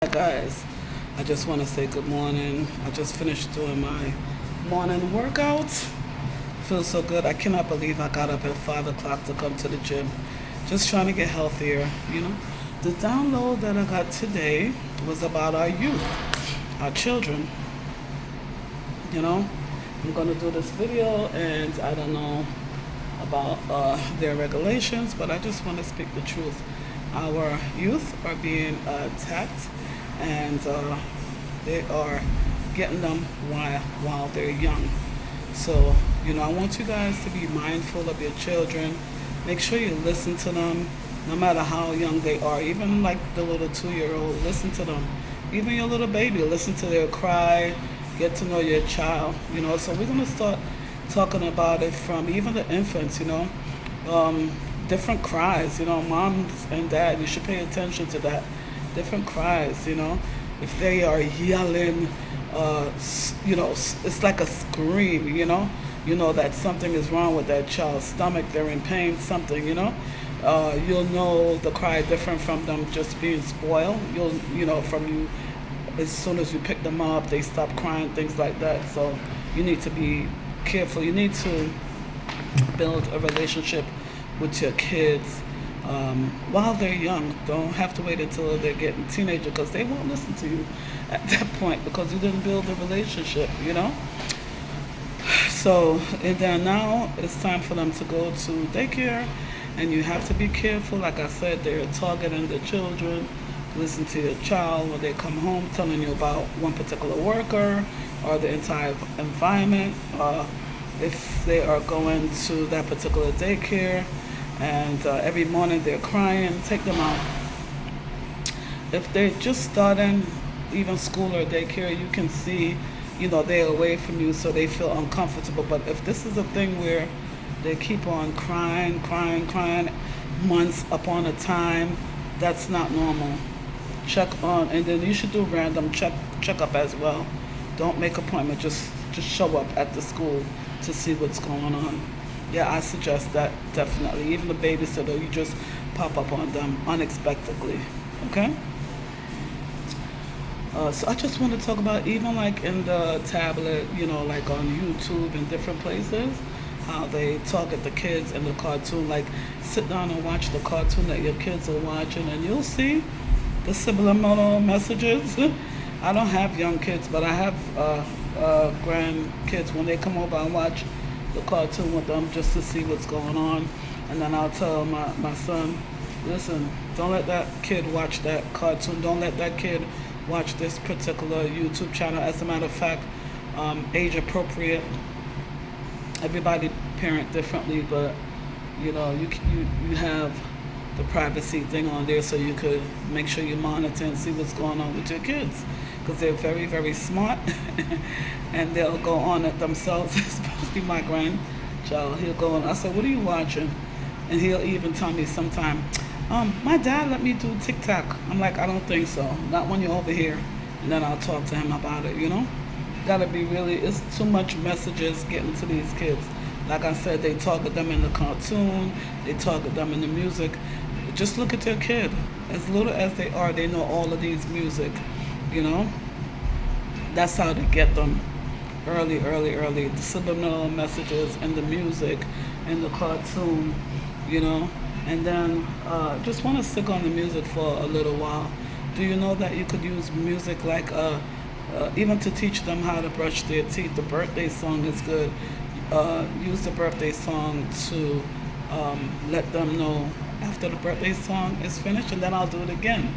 Hi guys, I just want to say good morning. I just finished doing my morning workout. Feels so good. I cannot believe I got up at 5 o'clock to come to the gym. Just trying to get healthier. The download that I got today was about our youth, our children. You know, I'm going to do this video and I don't know about their regulations, but I just want to speak the truth. Our youth are being attacked and they are getting them while they're young. So, I want you guys to be mindful of your children. Make sure you listen to them, no matter how young they are. Even like the little 2-year-old, listen to them. Even your little baby, listen to their cry. Get to know your child. So we're gonna start talking about it from even the infants. Different cries. Moms and dad, you should pay attention to that. Different cries. If they are yelling, it's like a scream. That something is wrong with that child's stomach. They're in pain. Something. You'll know the cry different from them just being spoiled. From you as soon as you pick them up, they stop crying, things like that. So you need to be careful. You need to build a relationship with your kids while they're young. Don't have to wait until they're getting teenager because they won't listen to you at that point because you didn't build a relationship. So, and then now it's time for them to go to daycare, and you have to be careful. Like I said, they're targeting the children. Listen to your child when they come home, telling you about one particular worker or the entire environment. If they are going to that particular daycare and every morning they're crying, take them out. If they're just starting even school or daycare, you can see, they're away from you so they feel uncomfortable. But if this is a thing where they keep on crying, months upon a time, that's not normal. Check on, and then you should do random checkup as well. Don't make appointment, just show up at the school to see what's going on. Yeah, I suggest that definitely. Even the babysitter, you just pop up on them unexpectedly. Okay? So I just want to talk about even like in the tablet, like on YouTube and different places, how they target the kids in the cartoon. Like sit down and watch the cartoon that your kids are watching, and you'll see the subliminal messages. I don't have young kids, but I have grandkids. When they come over, I watch the cartoon with them just to see what's going on. And then I'll tell my son, listen, don't let that kid watch that cartoon. Don't let that kid watch this particular YouTube channel. As a matter of fact, age appropriate. Everybody parent differently, but you have the privacy thing on there so you could make sure you monitor and see what's going on with your kids, because they're very, very smart and they'll go on it themselves. Especially my grandchild, he'll go on. I said, what are you watching? And he'll even tell me sometime, my dad let me do TikTok. I'm like, I don't think so, not when you're over here. And then I'll talk to him about it. Gotta be really, it's too much messages getting to these kids. Like I said, they target them in the cartoon, they target them in the music. Just look at your kid. As little as they are, they know all of these music. That's how they get them early. The subliminal messages and the music and the cartoon. And then just want to stick on the music for a little while. Do you know that you could use music like even to teach them how to brush their teeth? The birthday song is good. Use the birthday song to let them know after the birthday song is finished, and then I'll do it again.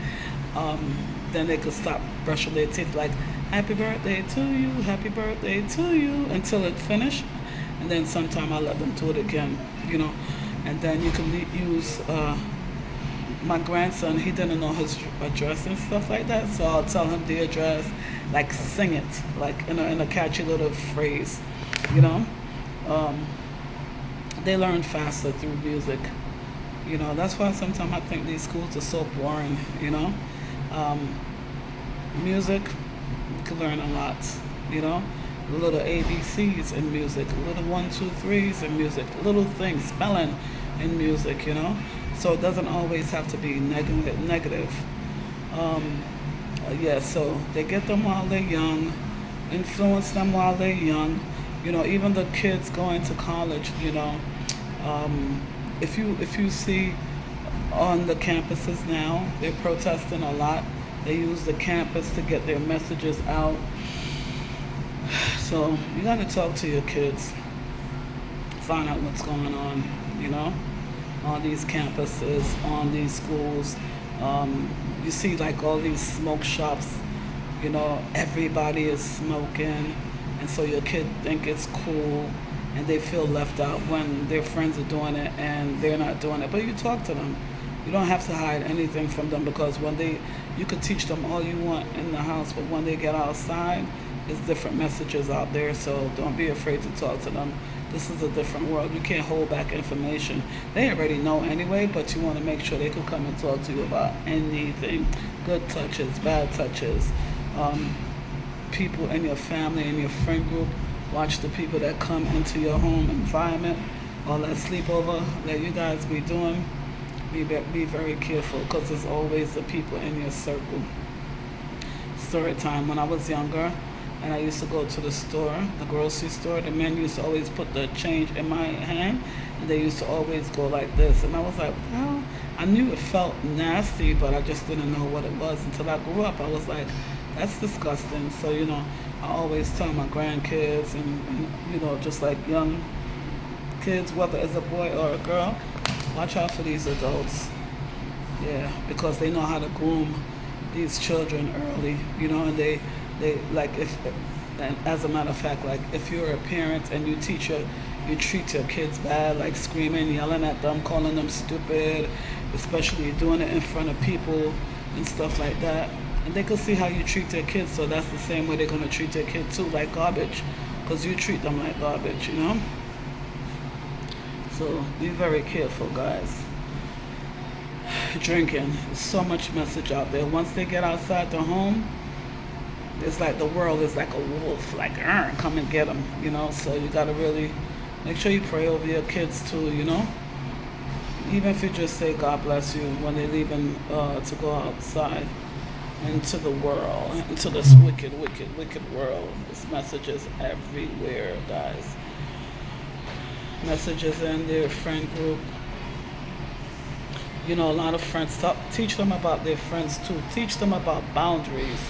Then they could stop brushing their teeth, like happy birthday to you, until it finished. And then sometime I'll let them do it again. And then you can use my grandson. He didn't know his address and stuff like that, so I'll tell him the address, like sing it, like in a catchy little phrase. They learn faster through music. That's why sometimes I think these schools are so boring. Music, you can learn a lot. Little ABCs in music, little 1, 2, 3s in music, little things, spelling in music. So it doesn't always have to be negative. Yeah, so they get them while they're young, influence them while they're young. Even the kids going to college. Um, if you see on the campuses now, they're protesting a lot. They use the campus to get their messages out. So you got to talk to your kids, find out what's going on. You know, on these campuses, on these schools. You see like all these smoke shops. Everybody is smoking, and so your kid think it's cool, and they feel left out when their friends are doing it and they're not doing it. But you talk to them. You don't have to hide anything from them, because you could teach them all you want in the house, but when they get outside, there's different messages out there. So don't be afraid to talk to them. This is a different world. You can't hold back information. They already know anyway, but you want to make sure they can come and talk to you about anything. Good touches, bad touches. People in your family, in your friend group. Watch the people that come into your home environment, all that sleepover that you guys be doing. Be very careful, because there's always the people in your circle. Story time. When I was younger and I used to go to the store, the grocery store, the men used to always put the change in my hand, and they used to always go like this. And I was like, well, I knew it felt nasty, but I just didn't know what it was until I grew up. I was like, that's disgusting. So, I always tell my grandkids and just like young kids, whether it's a boy or a girl, watch out for these adults. Yeah, because they know how to groom these children early, and they like if and as a matter of fact, like if you're a parent and you treat your kids bad, like screaming, yelling at them, calling them stupid, especially doing it in front of people and stuff like that. And they can see how you treat their kids, so that's the same way they're gonna treat their kid too, like garbage, because you treat them like garbage. So be very careful, guys. Drinking, there's so much message out there. Once they get outside the home, it's like the world is like a wolf, like come and get them. So you gotta really make sure you pray over your kids too. Even if you just say God bless you when they're leaving to go outside into the world, into this wicked, wicked, wicked world. There's messages everywhere, guys. Messages in their friend group. A lot of friends teach them about their friends too. Teach them about boundaries.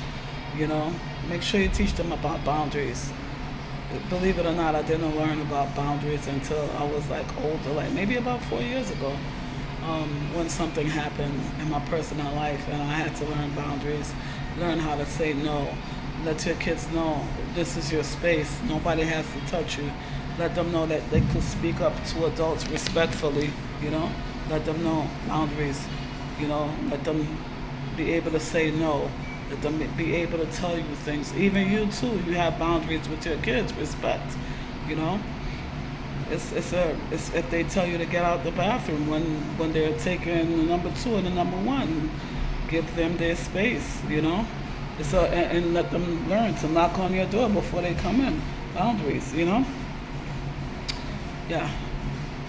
Make sure you teach them about boundaries. Believe it or not, I didn't learn about boundaries until I was like older, like maybe about 4 years ago, when something happened in my personal life and I had to learn boundaries, learn how to say no. Let your kids know this is your space. Nobody has to touch you. Let them know that they could speak up to adults respectfully. Let them know boundaries. Let them be able to say no. Let them be able to tell you things. Even you too, you have boundaries with your kids. Respect. It's if they tell you to get out the bathroom when they're taking the number 2 and the number 1, give them their space. And let them learn to knock on your door before they come in. Boundaries. Yeah.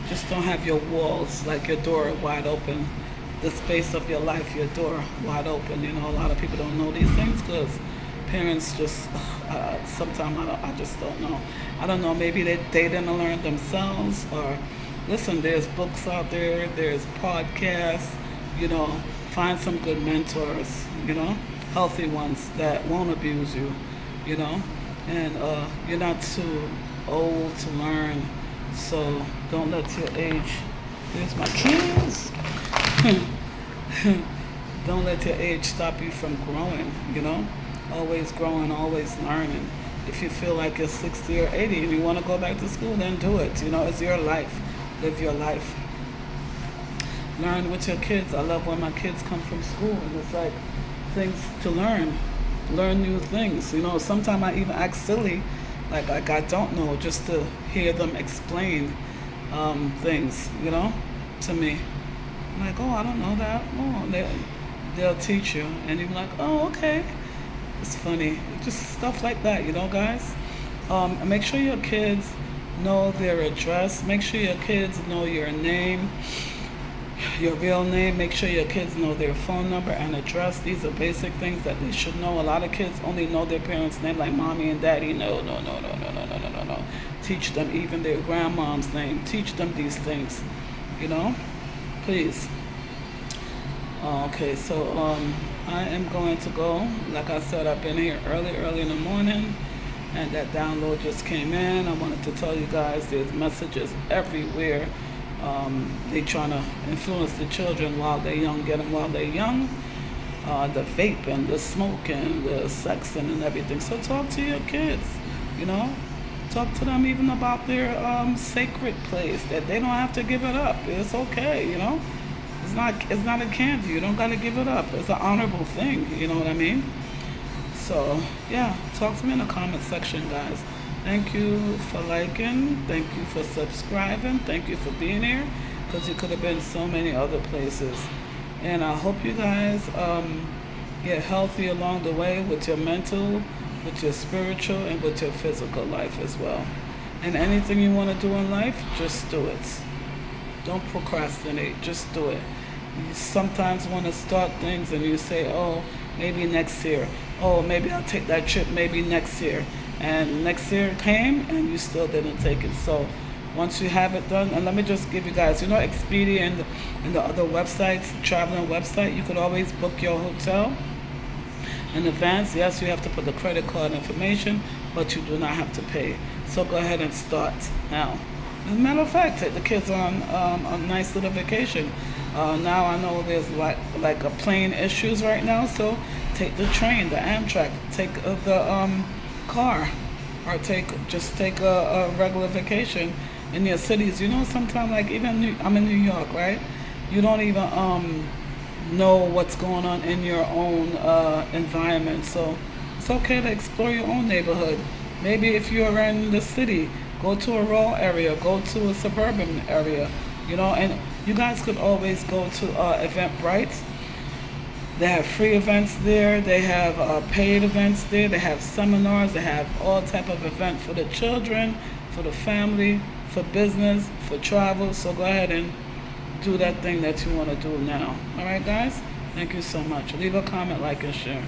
Just don't have your walls, like your door wide open. The space of your life, your door wide open. A lot of people don't know these things because parents just, sometimes I just don't know. I don't know, maybe they didn't learn themselves, or listen, there's books out there, there's podcasts, find some good mentors, healthy ones that won't abuse you, and you're not too old to learn. So don't let your age, there's my kids. Don't let your age stop you from growing, Always growing, always learning. If you feel like you're 60 or 80 and you want to go back to school, then do it. It's your life. Live your life. Learn with your kids. I love when my kids come from school and it's like things to learn. Learn new things. Sometimes I even act silly, like I don't know, just to hear them explain things, to me. I'm like, oh, I don't know that. Oh, they'll teach you, and you're like, oh, okay. It's funny, just stuff like that, guys. Make sure your kids know their address. Make sure your kids know your name. your real name. Make sure your kids know their phone number and address. These are basic things that they should know. A lot of kids only know their parents' name, like mommy and daddy. No, no, no, no, no, no, no, no, no, no. Teach them even their grandmom's name. Teach them these things, you know, please. Okay, so I am going to go. Like I said, I've been here early in the morning, and that download just came in. I wanted to tell you guys there's messages everywhere. They trying to influence the children while they're young, get them while they're young. The vaping, the smoking, the sexing, and everything. So talk to your kids, you know. Talk to them even about their sacred place, that they don't have to give it up. It's okay, you know. It's not a candy. You don't gotta give it up. It's an honorable thing. You know what I mean? So yeah, talk to me in the comment section, guys. Thank you for liking. Thank you for subscribing. Thank you for being here, because you could have been so many other places. And I hope you guys get healthy along the way with your mental, with your spiritual, and with your physical life as well. And anything you want to do in life, just do it. Don't procrastinate. Just do it. You sometimes want to start things and you say, oh, maybe next year. Oh, maybe I'll take that trip maybe next year. And next year came and you still didn't take it. So once you have it done, and let me just give you guys, you know, Expedia and the other websites, traveling website, you could always book your hotel in advance. Yes, you have to put the credit card information, but you do not have to pay. So go ahead and start now. As a matter of fact, take the kids on a nice little vacation. Now I know there's like a plane issues right now, so take the train, the Amtrak, take the car, or just take a regular vacation in your cities. You know, sometimes like even I'm in New York, right? You don't even know what's going on in your own environment, so it's okay to explore your own neighborhood. Maybe if you're in the city, go to a rural area, go to a suburban area, you know. And you guys could always go to Eventbrite. They have free events there. They have paid events there. They have seminars. They have all type of events for the children, for the family, for business, for travel. So go ahead and do that thing that you want to do now. All right, guys? Thank you so much. Leave a comment, like, and share.